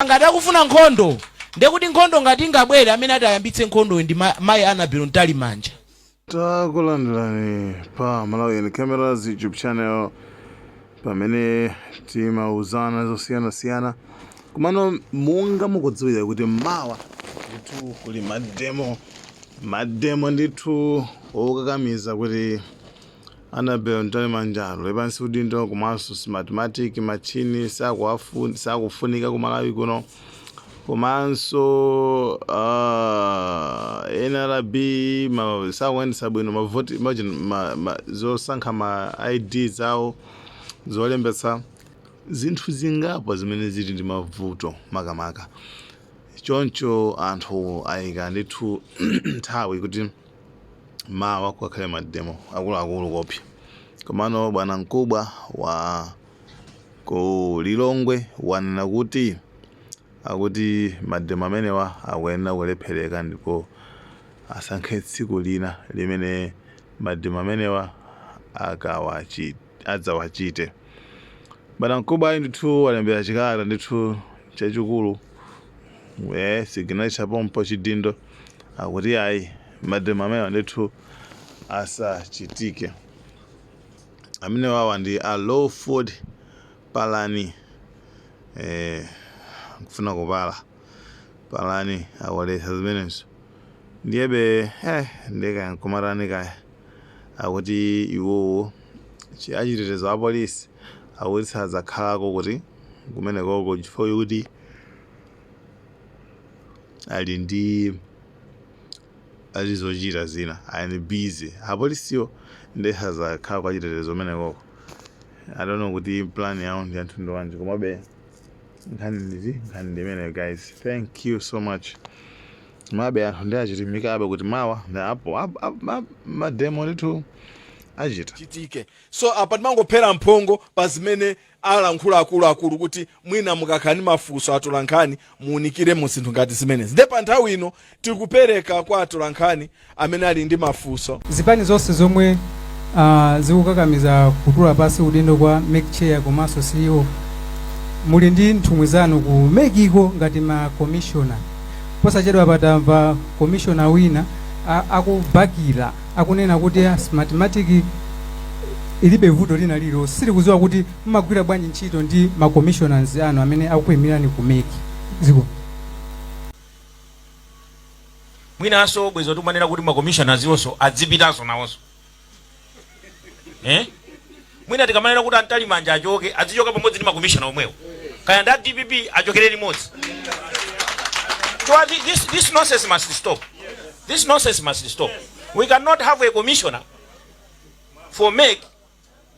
ngati akufuna nkhondo ndekuti nkhondo ngati ingabwere amene atayambitse nkhondo ndi mayi Annabel Mtalimanja. Takulandirani pa Malawian Cameras YouTube channel pamene timauzana zosiyana kumano munga mukudziwira kuti mawa ndithu kuli mademo ndithu okakamiza kuti Annabel Mtalimanja lepansi udindo komanso mathematic machini sakufunika ku Malawi kuno komanso NRB sakuendesa bwino mavoti zosankha ma ID zawo zolembetsa zinthu zingapo zimene zili ndi mavuto makamaka choncho anthu ayika ndithu nthawi kuti mawa kukhale mademo akuluakulu kopya komano bwana mkubwa wa ku Lilongwe wanena kuti akuti mademo amenewa akuyenera kulephereka ndipo asankhe tsiku lina limene mademo amenewa adzawachite. Bwana mkubwa ayi ndithu walembera chikalata ndithu chachikulu signature pompo chidindo akuti ayi mademo amenewa ndithu asachitike. Amenewa ndi a Lawford Palani kufuna kupala Palani awalesa zimenezo ndiyebe ndeka nkumarani kaya akuti iwo achitetezo a polisi akuti sadzakhalako kuti kumene koko chifukwa kuti ali ndi alizochita zina ali busy apolisiwo ndi sadzakhala kwa chitetezo kumene koko. I don't know kuti plan yawo ndi anthu ndo wanje komabe nkhani ndimene guys. Thank you so much. Mabe anthu ndi achitimikabe kuti mawa ndi apo mademo ndithu achita chitike. So apa timangophera mphongo pa zimene alankhula akulu kuti mwina mukakhani mafunso atolankhani muunikire mu zinthu ngati zimenezi. Nde pa nthawi ino tikupereka kwa atolankhani amene ali ndi mafunso. Zipani zonse zomwe zikukakamiza kutula pasi udindo kwa make chair komanso CEO muli ndi nthumwi zanu ku mekiko ngati ma commissioner. Posachedwa patamva commissioner wina akubakira akunena kuti mathematic ilibe vuto lina lilo. Sili kuziwa kuti mmagwira bwanji ntchito ndi ma commissioners anu amene akuyimirani ku meki ziko. Mwinaso bwezo tumanena kuti ma commissioners yonso adzipitaso nawonso. Mwina tikamanena kuti Mtalimanja achoke azichoka pamodzi ndi ma commissioner omwewo. Kaya nda DPP achokere limodzi. So this nonsense must stop. This nonsense must stop. We cannot have a commissioner for MEC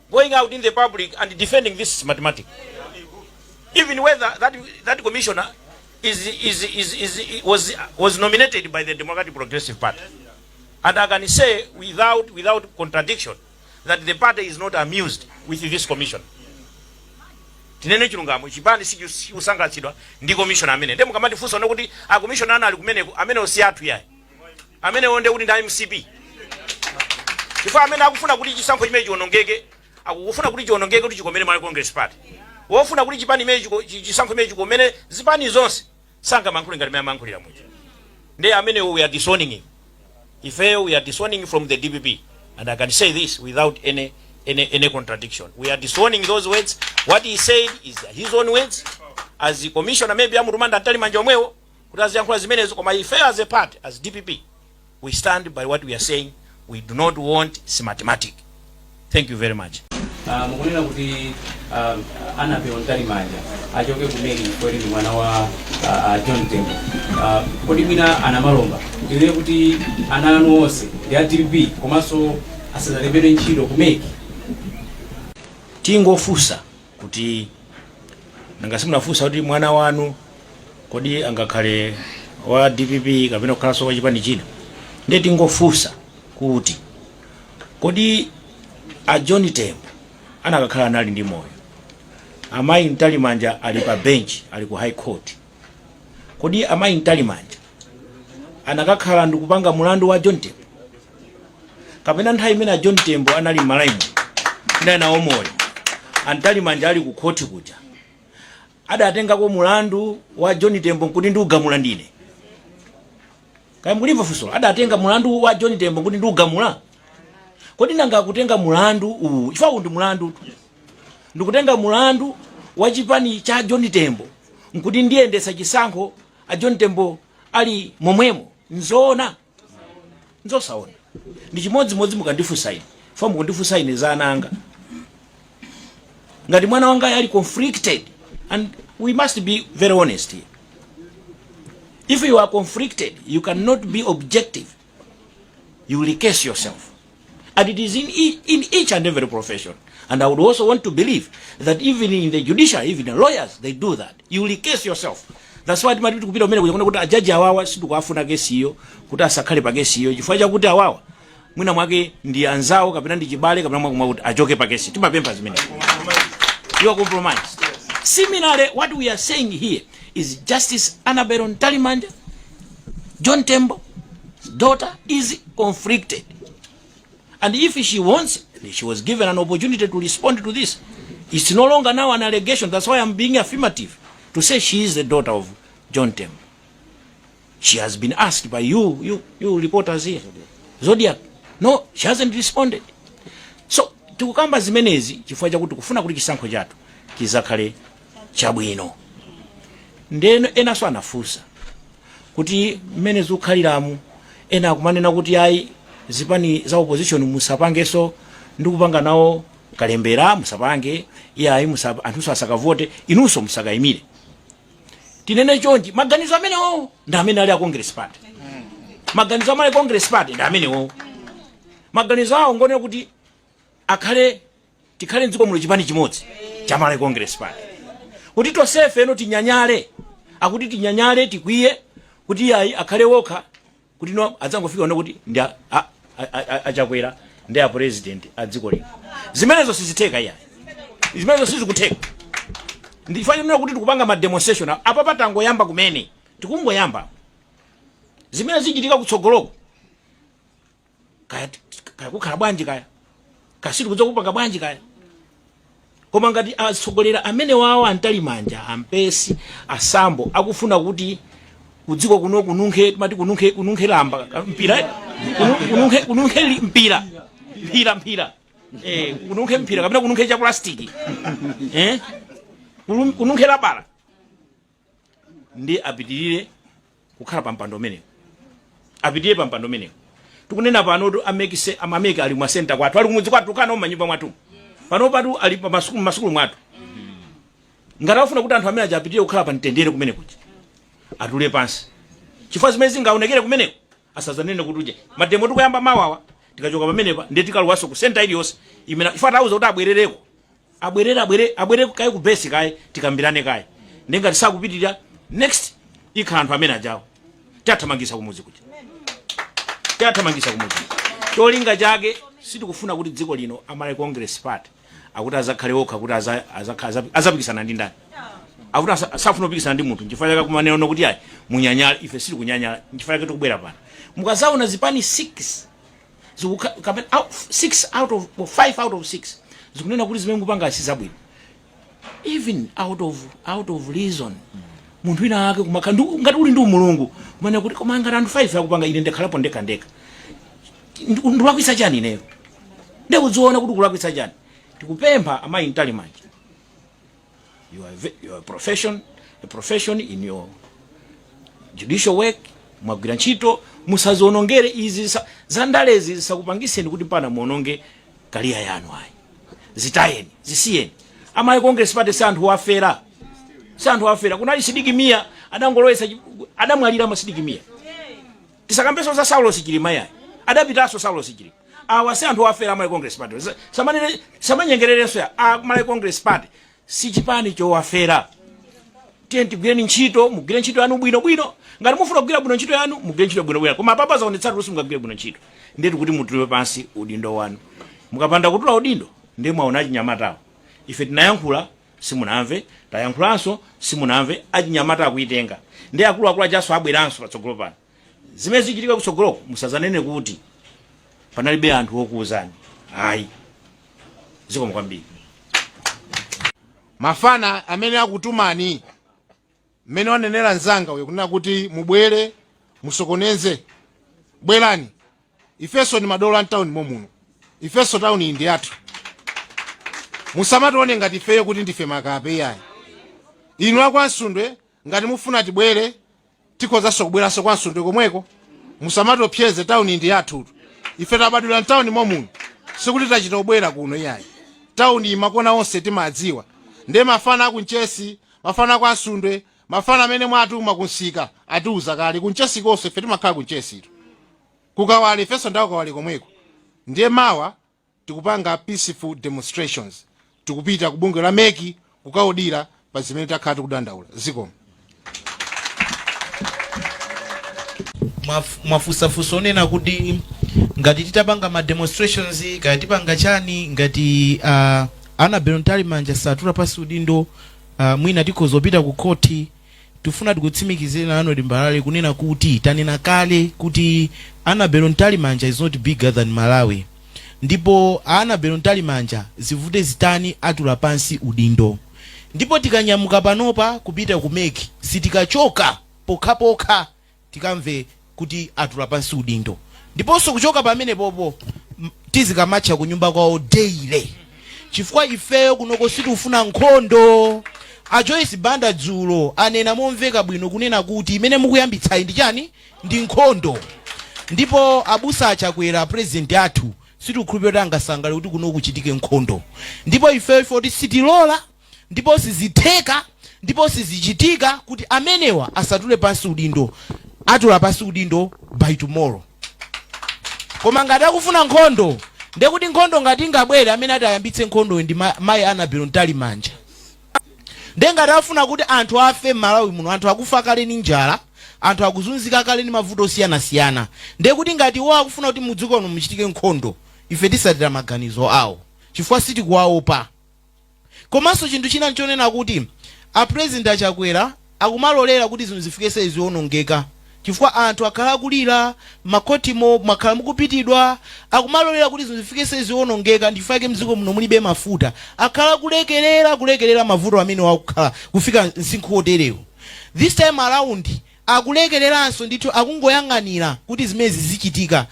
going out in the public and defending this mathematics. Even whether that commissioner was nominated by the Democratic Progressive Party. And I can say without contradiction that the party is not amused with this commission. Tinene chilungamo chipani sikusangachidwa ndi commissioner amene. Ndemo kamati funso nokuti a commissioner ana ali kumene amene osiyatu yayi. Amene onde kuti ndi MCP. Chifukwa amene akufuna kuti chisankho chimenechi chionongeke, akufuna kuti chionongeke kuti chikomere mali Congress Party. Wofuna kuti chipani imenechi chisankho chimenechi chikomere zipani zonse sanga mankhuli ngati mene mankhulira mwini. Ndiye amene we are disowning him. If we are disowning from the DPP, and I can say this without any contradiction. We are disowning those words. What he said is his own words. As the commissioner maybe amurumanda Mtalimanja omwewo kuti aziyankhula zimenezo koma ife as a party as DPP we stand by what we are saying. We do not want mathematics. Thank you very much. Mukunena kuti Annabel Mtalimanja achoke kumeki kweli ni mwana wa John Tembo. Kodi mwina anamalomba ile kuti ananu onse ya DPP komanso asadalembere ntchito kumeki. Tingofusa kuti nangasimunafusa kuti mwana wanu kodi angakhale wa DPP kapena kukhalanso wa chipani china. Nde tingofusa kuti kodi a John Tembo anakakhala nali ndi moyo. Amayi Mtalimanja ali pa bench ali ku high court. Kodi amayi Mtalimanja anakakhala ndikupanga mulandu wa John Tembo. Kapena nthawi imene John Tembo anali malaimu ndana omoyo. Mtalimanja ali ku court kuja. adatengako mulandu wa John Tembo kuti ndi ugamula ndine. Kaya mulimva funso, adatenga mulandu wa John Tembo kuti ndi ugamula. Kodi nanga kutenga mulandu uwu, chifukwa ndi mulandu. Ndikutenga mulandu wa chipani cha John Tembo nkuti ndiyendesa chisankho a John Tembo ali momwemo. Nzoona. Nzosaona. Ndi chimodzimodzi mukandifunsa ine. Chifukwa mukandifunsa ine za ananga. Ngati mwana wanga ali conflicted, and we must be very honest here. If you are conflicted, you cannot be objective. You will case yourself. And it is in each and every profession. And I would also want to believe that even in the judiciary, even the lawyers, they do that. You will case yourself. That's why timati kupita umene kuja kuti ajaji awawa situkuafuna kesi hiyo, kuti asakhale pa kesi hiyo. Chifukwa chakuti awawa mwina mwake ndi anzawo kapena ndi chibale kapena mwake achoke pa kesi. Timapempha zimene. You are compromised. Similarly, what we are saying here is Justice Annabel Ntalimanja, John Tembo's daughter, is conflicted. And if she wants, she was given an opportunity to respond to this. It's no longer now an allegation. That's why I'm being affirmative to say she is the daughter of John Tembo. She has been asked by you reporters here, Zodiac. No, she hasn't responded. So, tukukamba zimenezi chifukwa chakuti kufuna kuti chisankho chathu chizakhale chabwino. Ndeno ena so anafunsa kuti mmene zikukhaliramu ena akumanena kuti ayi zipani za opposition musapangeso ndikupanga nawo kalembera musapange iyayi anthu asakavote inunso musakayimire. Tinene chonji maganizo amenewo ndi amene ali a Congress Party. Maganizo amene Congress Party ndi amenewo. Maganizo awo ngone kuti tikhale mdziko muno chipani chimodzi chamale Congress Party. Kuti tosefe eno tinyanyale, akuti tinyanyale tikwiye kuti iyayi akhale wokha kuti no adzangofika ono kuti ndi achakwera ndi a president a dziko lino. Zimenezo sizitheka iyayi. Zimenezo sizikutheka. Ndifanye kuti tikupanga ma demonstration apa patangoyamba kumene tikungoyamba. Zimene zichitika kutsogoloko kaya kukhala bwanji kaya kasiri kudza kupanga bwanji kaya. Koma ngati atsogolera amene wawo Antalimanja, Ampesi, Asambo akufuna kuti kudziko kuno kununkhe mati kununkhe lamba mpira kununkhe mpira kununkhe mpira kapena kununkhe cha plastiki kununkhe labala ndi apitirire kukhala pampando meneko. Apitirire pampando meneko. Tikunena pano amameke ali mwa center kwathu ali kumudzi kwathu kana manyumba mwathu. Pano patu ali pa masukulu mwathu. Ngati afuna kuti anthu amene ajapitirire kukhala pa mtendere kumene kuti atule pansi. Chifukwa zimene zingaonekere kumeneko asazanene kuti uje mademo tikuyamba mawawa tikachoka pamenepa ndiye tikaluwaso ku center iliyonse imene ifa tauza kuti abwerereko. Abwere kai ku base kai tikambirane kai. Ndengati sakupitirira next ikhala anthu amene ajawo. Tathamangisa kumudzi kuti. Tathamangisa kumudzi. Cholinga chake sitikufuna kuti dziko lino amale Congress Party akuti azakhale okha kuti azapikisana ndi ndani. Akuti safuna kupikisana ndi munthu chifukwa chake kumanena kuti ayi munyanyala ife sili kunyanyala chifukwa chake tikubwera pano. Mukazaona zipani 6 out of 5 out of 6 zikunena kuti zimene kupanga sizabwino. Even out of reason. Munthu wina ake kumakhandu ngati uli ndi umulungu kumene kuti koma ngati anthu 5 akupanga ine ndekhalapo ndekha ndikulakwisa chani ineyo. Ndikudziona kuti kulakwisa chani. Tikupempha amayi Ntalimanja. You are a profession in your judicial work. Mwagwira ntchito musazionongere izi zandalezi zisakupangiseni kuti pana muononge kaliya yanu ayi. Zitayeni, zisiyeni. Amayi Congress Party santhu wafera. Santhu wafera. Kunali Sidiki Mia adangolowesa adamwalira masidiki Mia. Tisakambeso za Saulo Chilima yayi. Adapitaso Saulo Chilima. Awase anthu wafera amayi Congress Party. Samanyengerereso ya amayi Congress Party. Si chipani cho wafera. Tiye tigwireni ntchito, mugwire ntchito yanu bwino. Ngati mufuna kugwira bwino ntchito yanu, mugwire ntchito bwino. Koma papa zaonetsatu lusi mugwire bwino ntchito. Ndiye kuti mutulwe pansi udindo wanu. Mukapanda kutula udindo, ndiye mwaona chinyamatawo. Ife tinayankhula simunamve, tayankhulanso simunamve, achinyamata akuitenga. Ndiye akulu achaso abweranso patsogolo pano. Zimene zichitika kutsogoloko musazanene kuti panalibe anthu okuwuzani. Ayi. Zikomo kwambiri. mafana amene akutumani mmene wanenera nzanga uyo kunena kuti mubwere musokoneze, bwerani. Ifeso ni madola town momuno, ifeso town ndi yathu. Musamatione ngati ifeyo kuti ndife makape yayi. Inu akwansundwe ngati mufuna tibwere tikozanso kubweranso kwansundwe komweko, musamatopyeze town ndi yathu. Ife tabadwira town momuno, sikuti tachita kubwera kuno yayi. Town imakona onse timadziwa. Nde mafana akunchesi, mafana kwansundwe, mafana amene mwatuma kunsika atiuza kale kunchesi konse ife timakhala kunchesi. Kukawali ifeso ndawo kawali komweko. Ndiye mawa tikupanga peaceful demonstrations. Tikupita kubunge la meki kukaudira pa zimene takhala tikudandaula. Zikomo. Mwafusafusa onena kuti ngati titapanga ma demonstrations ngati tipanga chani ngati Annabel Ntalimanja satula pasi udindo mwina tikozopita ku koti, tufuna tikutsimikizira nano Mbalale kunena kuti tanena kale kuti Annabel Ntalimanja is not bigger than Malawi. Ndipo Annabel Ntalimanja zivute zitani atula pansi udindo. Ndipo tikanyamuka panopa kupita kumeki, sitikachoka pokha tikamve kuti atula pansi udindo. Ndiponso kuchoka pamene popo tizikamacha kunyumba kwawo daily. Chifukwa ifeyo kunoko sitifuna nkhondo. A Joyce Banda dzulo anena momveka bwino kunena kuti imene mukuyambitsa ndi chani ndi nkhondo. Ndipo abusa achakwera president athu sitikhulupirira angasangale kuti kuno kuchitike nkhondo. Ndipo ifeyo kuti sitilola, ndipo sizitheka, ndipo sizichitika kuti amenewa asatule pansi udindo. Atula pansi udindo by tomorrow. Koma ngati akufuna nkhondo, ndekuti nkhondo ngati ingabwere amene atayambitse nkhondo ndi mayi Annabel Ntalimanja. Ngati afuna kuti anthu afe Malawi muno, anthu akufa kale ni njala, anthu akuzunzika kale ni mavuto siyana. Ndekuti ngati wo akufuna kuti mudziko muno muchitike nkhondo, ife tisatira maganizo awo. Chifukwa sitikuwaopa. Komanso chinthu china nchonena kuti a president achakwera akumalolera kuti zinthu zifike ziwonongeka. Chifukwa anthu akhala kulira, makotimo makhala mukupitidwa, akumalolera kuti zinthu zifike ziwonongeka ndifake mziko muno mulibe mafuta. Akhala kulekelera mavuto amene wakukhala kufika msinkhu oterewo. This time around akulekereranso ndithu akungoyang'anira kuti zimezi zichitika.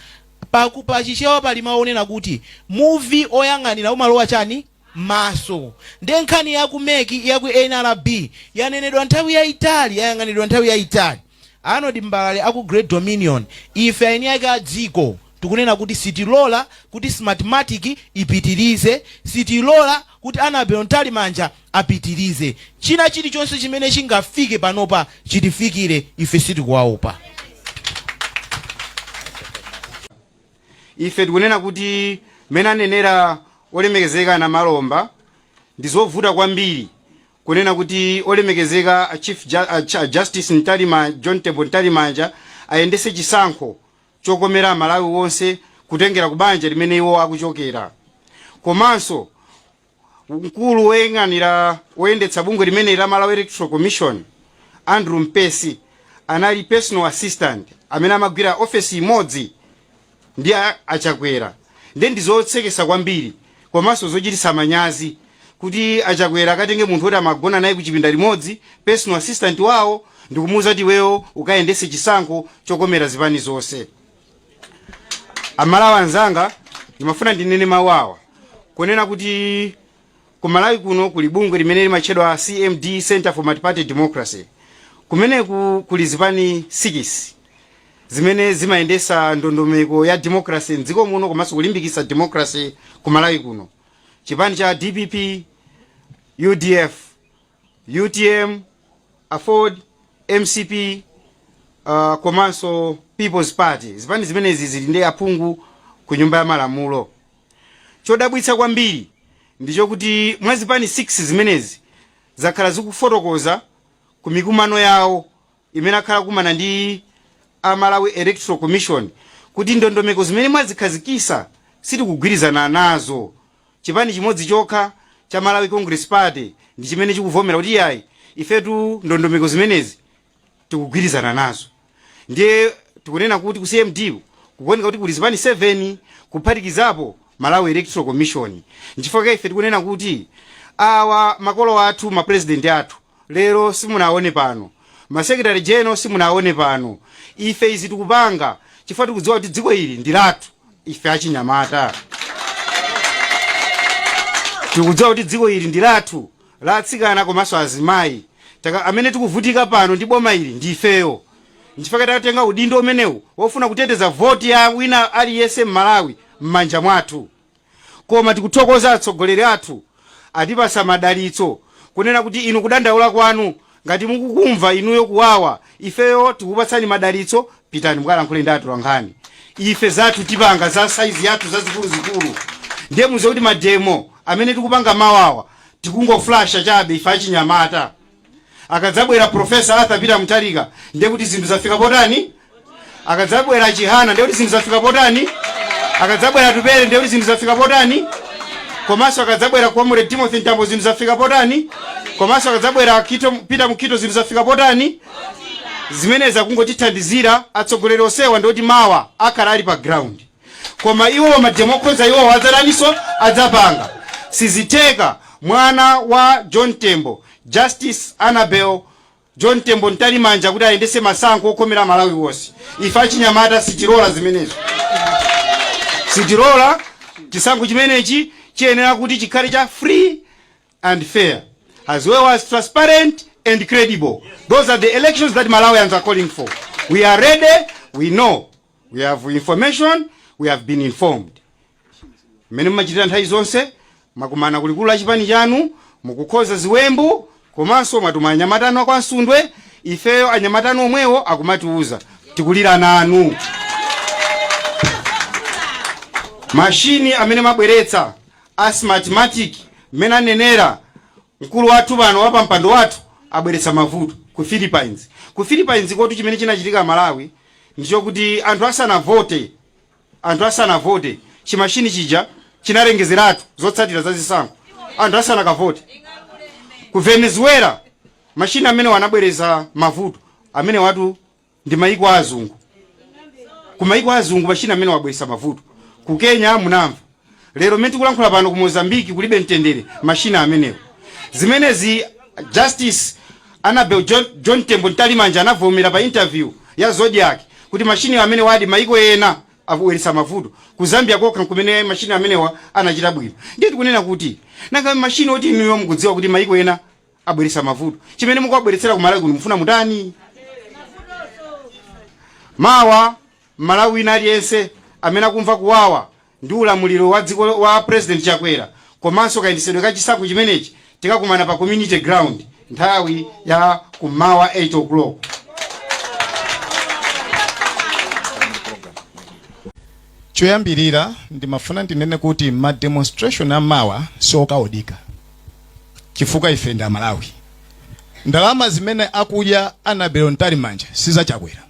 Pachichewa pali maonena kuti movie oyang'anira umalowa chani maso. Ndenkhani yakumeki yaku NRB yanenedwa nthawi yaitali, yayang'anidwa nthawi yaitali. Arnold Mbalale aku Great Dominion ife aini yake adziko tikunena kuti sitilola kuti Smartmatic ipitirize, sitilola kuti Annabel Ntalimanja apitirize. China chilichonse chimene chingafike panopa chitifikire, ife sitikuwaopa. Ife tikunena kuti mena nenera olemekezeka na Malomba ndizovuta kwambiri kunena kuti olemekezeka Chief Justice Ntalimanja, John Tembo Ntalimanja ayendese chisankho chokomera Malawi wonse kutengera kubanja limene iwo akuchokera. Komanso mkulu woyendetsa bungwe limene la Malawi Electoral Commission Andrew Mpesi anali personal assistant amene amagwira office imodzi ndi achakwera. Ndizotsekesa kwambiri komanso zochititsa manyazi kuti achakwera akatenge munthu oti amagona naye kuchipinda limodzi, personal assistant wawo ndikumuza kuti wewo ukayendese chisankho chokomera zipani zonse. Amalawi anzanga ndimafuna ndinene mawawa kunena kuti ku Malawi kuno kuli bungwe limene limatchedwa CMD, Center for Multi-Party Democracy. Kumene kuli zipani 6 zimene zimayendesa ndondomeko ya democracy mdziko muno komanso kulimbikitsa democracy ku Malawi kuno. Chipani cha DPP, UDF, UTM, Afford, MCP, komanso People's Party. Zipani zimenezi zili ndi aphungu ku nyumba ya malamulo. Chodabwitsa kwambiri ndicho kuti mwa zipani 6 zimenezi zakhala zikufotokoza ku mikumano yawo imene akhala kumana ndi Malawi Electoral Commission kuti ndondomeko zimene mwazikhazikisa sitikugwirizana nazo. Chipani chimodzi chokha cha Malawi Congress Party ndi chimene chikuvomera kuti yayi ifetu ndondomeko zimenezi tikugwirizana nazo. Ndiye tikunena kuti ku CMD kukoneka kuti kuli zipani 7 kuphatikizapo Malawi Electoral Commission. Nchifukwa ife tikunena kuti awa makolo athu mapresident athu lero simunaone pano, masekretary general simunaone pano. Ife izi tikupanga chifukwa tikudziwa kuti dziko ili ndi lathu ife achinyamata. Tikudziwa kuti dziko ili ndi lathu la atsikana komanso azimayi. Amene tikuvutika pano ndi boma ili ndi ifeyo. Nchifukwa tatenga udindo umenewu wofuna kuteteza voti ya wina aliyense m'Malawi m'manja mwathu. Koma tikuthokoza atsogoleri athu atipasa madalitso kunena kuti inu kudandaula kwanu ngati mukukumva inuyo kuwawa, ifeyo tikupatsani madalitso, pitani mukalankhule ndi atolankhani. Ife zathu tipanga za size yathu zazikulu. Ndiye muze kuti mademo amene tikupanga mawawa tikungoflasha chabe ife achinyamata. Akadzabwera Professor Arthur Peter Mutharika ndiye kuti zinthu zafika potani. Akadzabwera Chihana ndiye kuti zinthu zafika potani. Akadzabwera Tupere ndiye kuti zinthu zafika potani. Komanso akadzabwera Comrade Timothy Ntambo zinthu zafika potani. Komanso akadzabwera Peter Mukito zinthu zafika potani. Zimeneza kungotithandizira atsogoleri osewa ndoti mawa akhala ali pa ground. Koma iwo mademokhoza iwo adzalaniso adzapanga. Siziteka mwana wa John Tembo, Justice Annabel John Tembo Ntalimanja kuti ayendese masankho okomera Malawi wonse. Ife achinyamata sitirola zimenezo. Sitirola chisankho chimenechi chiyenera kuti chikhale cha free and fair, as well as transparent and credible. Those are the elections that Malawians are calling for. We are ready, we know, we have information, we have been informed. Mene machitira nthawi zonse makumana kulikulu la chipani chanu mukukhoza ziwembu komanso mwatuma anyamatano kwa Nsundwe. Ifeyo anyamatano omwewo akumatiuza tikulira nanu. Mashini amene mabweretsa asmatic mene anenera mkulu wathu pano wapa mpando wathu abweretsa mavuto ku Philippines. Ku Philippines kotu chimene chinachitika Malawi ndicho kuti anthu asana vote chimashini chija chinalengezeratu zotsatira za zisankho anthu asana kavote. Ku Venezuela mashini amene wanabwereza mavuto amene watu ndi maiko azungu. Ku maiko azungu mashini amene wabwereza mavuto. Ku Kenya munamva. Lero menti kulankhula pano ku Mozambique kulibe mtendere mashini amenewo. Zimenezi Justice Annabel John Tembo Ntalimanja anavomera pa interview ya Zodiac kuti mashini amene wadi maiko ena abweresa mavuto. Ku Zambia kokha kumene mashini amenewa anachita bwino. Ndiye tikunena kuti nanga mashini oti inuyo mukudziwa kuti maiko ena abweresa mavuto, chimene mukubweretsera ku Malawi kuno mufuna mutani? Mawa Malawi ina aliyense amene akumva kuwawa ndi ulamuliro wa dziko wa President Chakwera komanso kayendesedwe ka chisankho chimenechi tikakumana pa community ground nthawi ya kumawa 8 o'clock. Choyambirira ndimafuna ndinene kuti ma demonstration amawa siokaodika chifukwa ife ndi Malawi. Ndalama zimene akudya Annabel Ntalimanja siza Chakwera,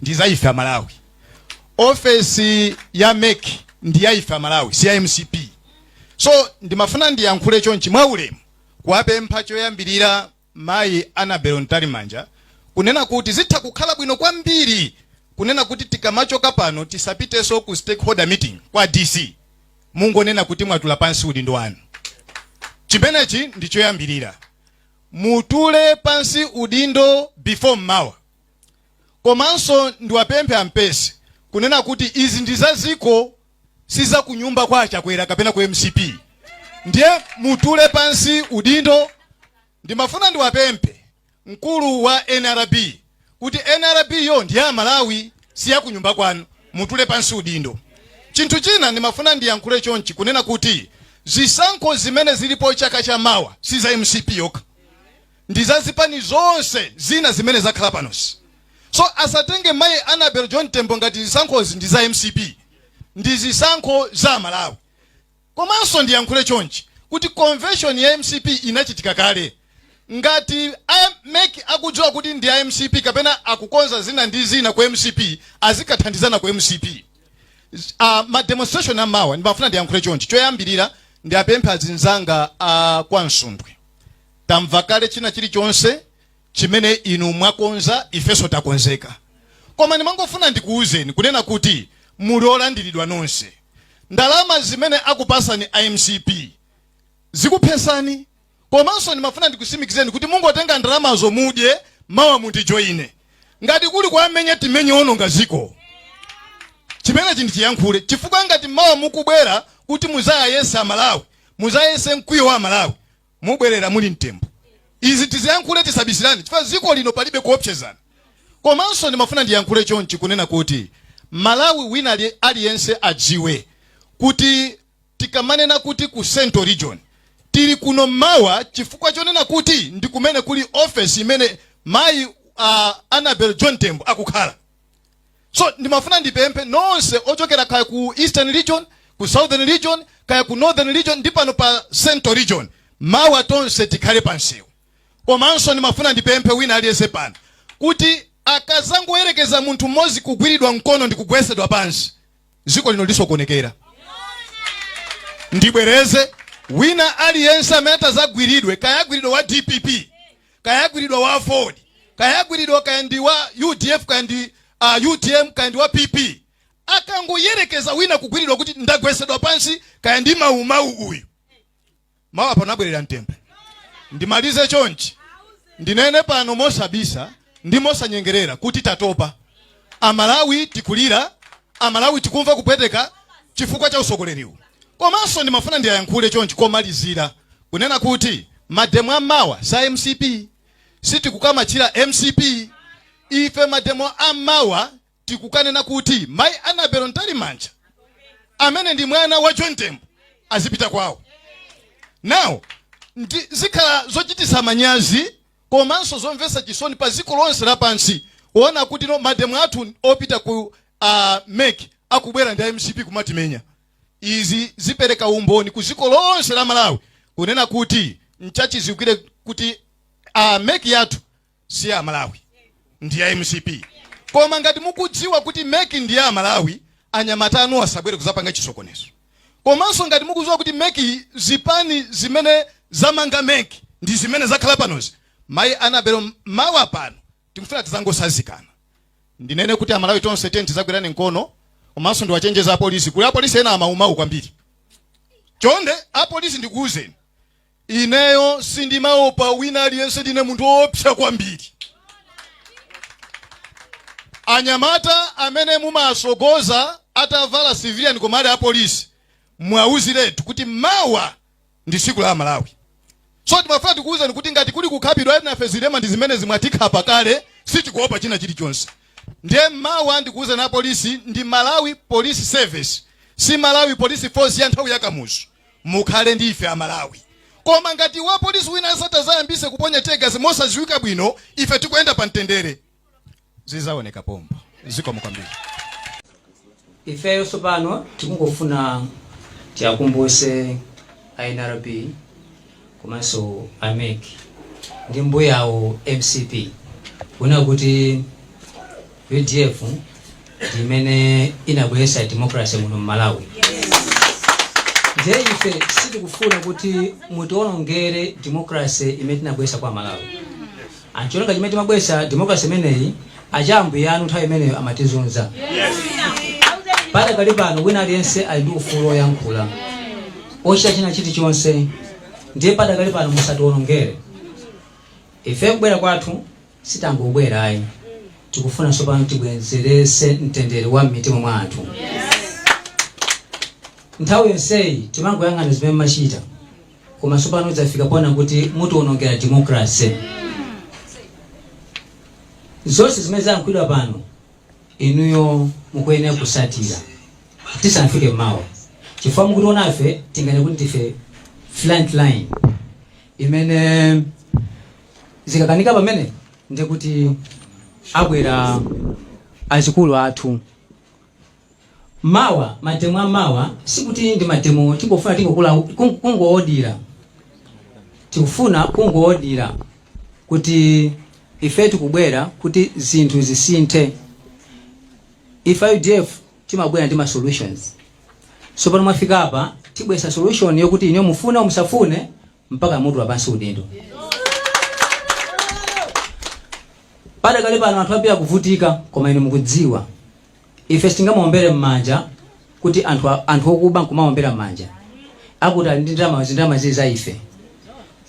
ndi za ife Malawi. Office ya MEC ndi ya ife Malawi, si ya MCP. So ndimafuna ndiyankhule chonchi mwaulemu kuwapempha choyambirira mayi Annabel Ntalimanja kunena kuti zitha kukhala bwino kwambiri kunena kuti tikamachoka pano tisapiteso ku stakeholder meeting kwa DC mungonena kuti mwatula pansi udindo wanu. Chimenechi ndi choyambirira. Mutule pansi udindo before mawa. Komanso ndiwapemphe ampesi kunena kuti izi ndizaziko siza kunyumba kwa Chakwera kapena ku MCP. Ndiye mutule pansi udindo. Ndimafuna ndiwapemphe mkulu wa NRB kuti NRB yo ndi ya Malawi si ya kunyumba kwanu, mutule pansi udindo. Chinthu china ndimafuna ndiyankhule chonchi kunena kuti zisankho zimene zilipo chaka cha mawa si za MCP yoka, ndi za zipani zonse zina zimene zakhala panosi. So asatenge mayi Annabel John Tembo ngati zisankhozi ndi za MCP, ndi zisankho za Malawi. Komanso ndiyankhule chonchi kuti convention ya MCP inachitika kale. Ngati MEC akudziwa kuti ndi ya MCP kapena akukonza zina ndi zina ku MCP azikathandizana ku MCP. Ma demonstration amawa ndimafuna ndiyankhule chonchi. Choyambirira ndi apempha azinzanga kwa Nsundwe. Tamva kale china chilichonse chimene inu mwakonza ifeso takonzeka. Koma ndimangofuna ndikuuzeni kunena kuti muli olandiridwa nonse. Ndalama zimene akupasani MCP zikuphesani komanso ndimafuna ndikusimikizeni kuti mungotenga ndalamazo mudye mawa mundijoine ngati kuli kwamenya timenye ononga ziko chimene chinthu chiyankhule chifukwa ngati mawa mukubwera kuti muzayese amalawi muzayese mkwiyo wa amalawi mubwerera muli mtembo izi tiziyankhule tisabisirani chifukwa ziko lino palibe kuopsezana komanso ndimafuna ndiyankhule chonchi kunena kuti Malawi wina aliyense ajiwe kuti tikamanena kuti ku Central Region tili kuno mawa chifukwa chonena kuti ndikumene kuli office imene mai Annabel John Tembo akukhala. So ndimafuna ndipemphe nonse ochokera kaya ku Eastern Region, ku Southern Region, kaya ku Northern Region ndi pano pa Central Region mawa tonse tikhale pansewu. Komanso ndimafuna ndipemphe wina aliyense pano kuti akazangoyerekeza munthu mmozi kugwiridwa mkono ndi kugwesedwa pansi ziko lino lisokonekera. Ndibwereze wina aliyense amene atazagwiridwe kayagwiridwa wa DPP, kayagwiridwa wa Ford, kayagwiridwa kandi wa UDF kandi UTM kandi wa PP akangoyerekeza wina kugwiridwa kuti ndagwesedwa pansi kandi mau uyu mawa pano abwerera mtembe. Ndimalize chonchi ndinene pano mosabisa ndi mosanyengerera kuti tatopa amalawi tikulira amalawi tikumva kupweteka chifukwa cha usokoleriwu. Komanso ndimafuna ndiyankhule chonchi komalizira kunena kuti mademo amawa sa MCP siti kukamachira MCP ife mademo amawa tikukanena kuti mai Annabel Ntalimanja amene ndi mwana wa John Tembo azipita kwawo. Now zikhala zochitisa manyazi komanso zomvesa chisoni pa ziko lonse lapansi kuona kuti no mademo athu opita ku MEC akubwera ndi MCP kumatimenya. Izi zipereka umboni ku ziko lonse la Malawi kunena kuti nchachi zikwire kuti MEC yathu si ya Malawi ndi ya MCP. Koma ngati mukudziwa kuti MEC ndi ya Malawi anyamata anu asabwere kuzapanga chisokonezo. Komanso ngati mukudziwa kuti MEC zipani zimene zamanga MEC ndi zimene zakhala panozi mai Annabel mawa pano tikufuna tizangosazikana. Ndinene kuti amalawi tonse tenti zagwirane mkono komanso ndiwachenjeza apolisi kuli apolisi ena amaumau kwambiri. Chonde apolisi ndikuuzeni ineyo sindimaopa wina aliyense ndine munthu opsa kwambiri. Anyamata amene mumasogoza atavala civilian komale apolisi mwauziretu kuti mawa ndi siku la Malawi. So timafuna tikuuzeni kuti ngati kuli kukhabidwa nafe zilema ndi zimene zimwatikha kale sitikuopa china chilichonse. Ndiye mawa ndikuuzeni apolisi ndi Malawi Police Service si Malawi Police Force ya nthawi yakamuzu mukhale ndi ife amalawi. Koma ngati wa polisi wina asatazayambise kuponya tegazi mosaziwika bwino ife tikuenda pa mtendere zizaoneka pombo ziko mukwambiri. Ifeyo sopano tikungofuna tiakumbuse INRB komanso AMEC ndi mbuyawo MCP kuna kuti UDF ndimene inabwesa democracy muno Malawi. Ndiye ife sitikufuna kuti mutiwonongere democracy imene tinabwesa kwa Malawi. Anchonga chimene timabwesa democracy imeneyi ajambo yanu nthawi imeneyo amatizunza. Pada kali pano wina aliyense ali ndi ufulu oyankhula ochita china chilichonse. Ndiye pada kali pano musatiwonongere. Ife kubwera kwathu sitangobwera ayi. Tikufuna sopano tibwenzerese mtendere wa mitima mwathu. Nthawi yonseyi timangoyang'ana zimene machita koma sopano zafika pona kuti mutiwonongera democracy. Zonse zimene zankhulidwa pano inuyo mukuyenera kusatira tisanafike mawa chifukwa mukutiona ife tingane kuti tife front line imene zikakanika pamene ndiye kuti abwera azikulu athu. Mawa matemu a mawa sikuti ndi matemu tingofuna tingokula kungoodira tikufuna kungoodira kuti ife tikubwera kuti zinthu zisinthe. Ife UDF timabwera ndi ma solutions. So pano mwafika apa tibwesa solution yokuti ine mufuna musafune mpaka mutu wapansi udindo. Pada kale pano anthu apira kuvutika koma ine mukudziwa ife sitingamuombere mmanja kuti anthu okuba nkumaombera mmanja. akuti ali ndi ndalama za ife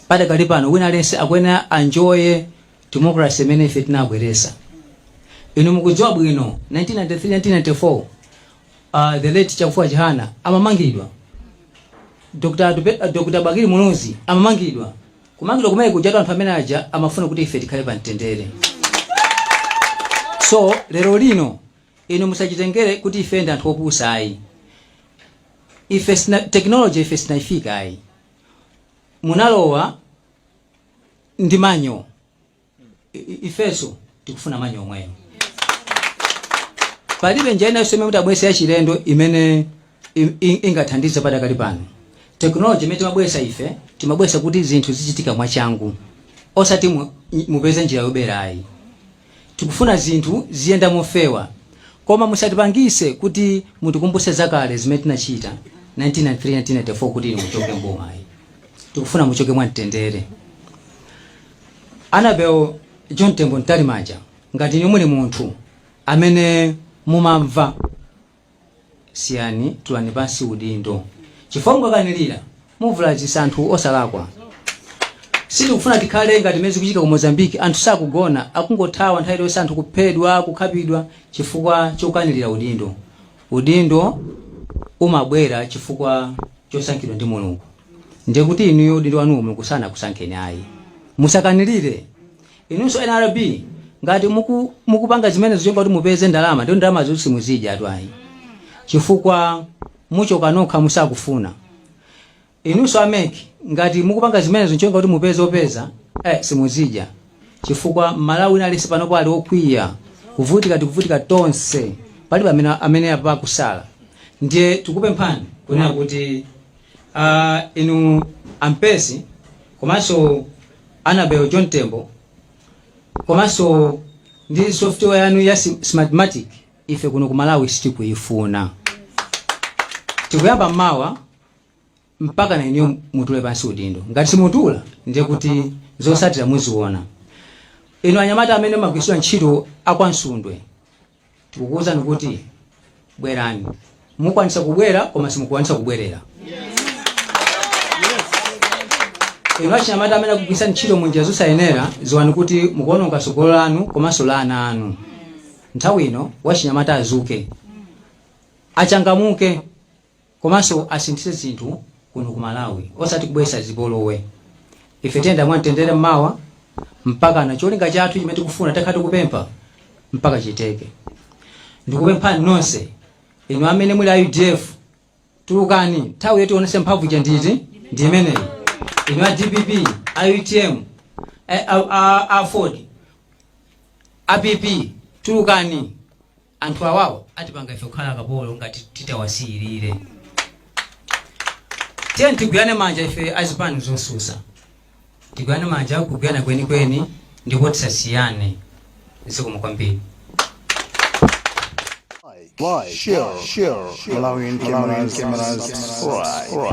padakali pano wina aliyense akwena anjoye democracy imene ife tinabweresa. Inu mukudziwa bwino 1993 1994 the late Chakufuwa Chihana amamangidwa, Dr. Bakili Munuzi amamangidwa. Kumangidwa kumene kujatu anthu amene aja amafuna kuti ife tikhale pamtendere. So lero lino inu musachitengere kuti ife ndi anthu opusa ayi. Ife technology ife sinaifika ayi. Munalowa ndi manyo. Ifeso tikufuna manyo omweyo. Palibe njena yoseme kuti abwesa ya chilendo imene ingathandiza padakali pano. Technology imene timabwesa ife, timabwesa kuti zinthu zichitika mwachangu. Osati mupeze njira yobera ayi. Tikufuna zinthu ziyenda mofewa. Koma musatipangise kuti mutikumbuse zakale zimene tinachita 1993 1994 kuti muchoke mboma ayi. Tikufuna muchoke mwamtendere. Annabel John Tembo Ntalimanja ngati inu muli munthu amene mumamva siyani tulani pansi udindo. Chifukwa mukakanilira muvula zisanthu osalakwa. Sitikufuna tikhale ngati mezi kuchika ku Mozambique anthu sakugona akungothawa nthawi yonse anthu kuphedwa kukhapidwa chifukwa chokanilira udindo. Udindo umabwera chifukwa chosankhidwa ndi Mulungu. Ndiye kuti inuyo udindo wanu Mulungu sana kusankheni ayi. Musakanilire. Inunso NRB ngati mukupanga zimene zichonga kuti mupeze ndalama ndio ndalama zonse muzija atu ayi. Chifukwa muchoka nokha musakufuna. Inunso ameki ngati mukupanga zimene zichonga kuti mupeze opeza simuzija. Chifukwa Malawi nalisi panopo ali okwiya kuvutika tonse palibe amene apa kusala. Ndiye tikupemphani kunena kuti inu ampesi komanso Annabel John Tembo komanso ndi software yanu ya Smartmatic ife kuno ku Malawi sitikuifuna. Tikuyamba mawa mpaka na inyo mutule pansi udindo. Ngati simutula ndiye kuti zosatira muziona. Inu anyamata amene magwiswa ntchito akwansundwe. Tikukuwuzani kuti bwerani. Mukwanisa kubwera koma simukwanisa kubwerera. Inu anyamata amene akugwisa ntchito munjira zosayenera ziwani kuti mukuononga sogolo lanu komanso la ana anu. Nthawi ino wachinyamata azuke. Achangamuke komanso asinthise zinthu kuno ku Malawi osati kubwesa zibolowe. Ife tenda mwamtendere mawa mpaka na cholinga chathu chimene tikufuna takhati kupempha mpaka chiteke. Ndikupemphani nonse inu amene muli a UDF tulukani nthawi yetu onese mphamvu chanditi ndi imeneyi. Inu a DPP, a UTM, a Ford, a PP tulukani anthu awawo atipanga ife kukhala kapolo ngati titawasiyirire. Tiye tigwirane manja ife azipani zosusa. Tigwirane manja kugwirana kweni ndipo tisasiyane. Zikomo kwambiri. Like, share, Malawian cameras, subscribe.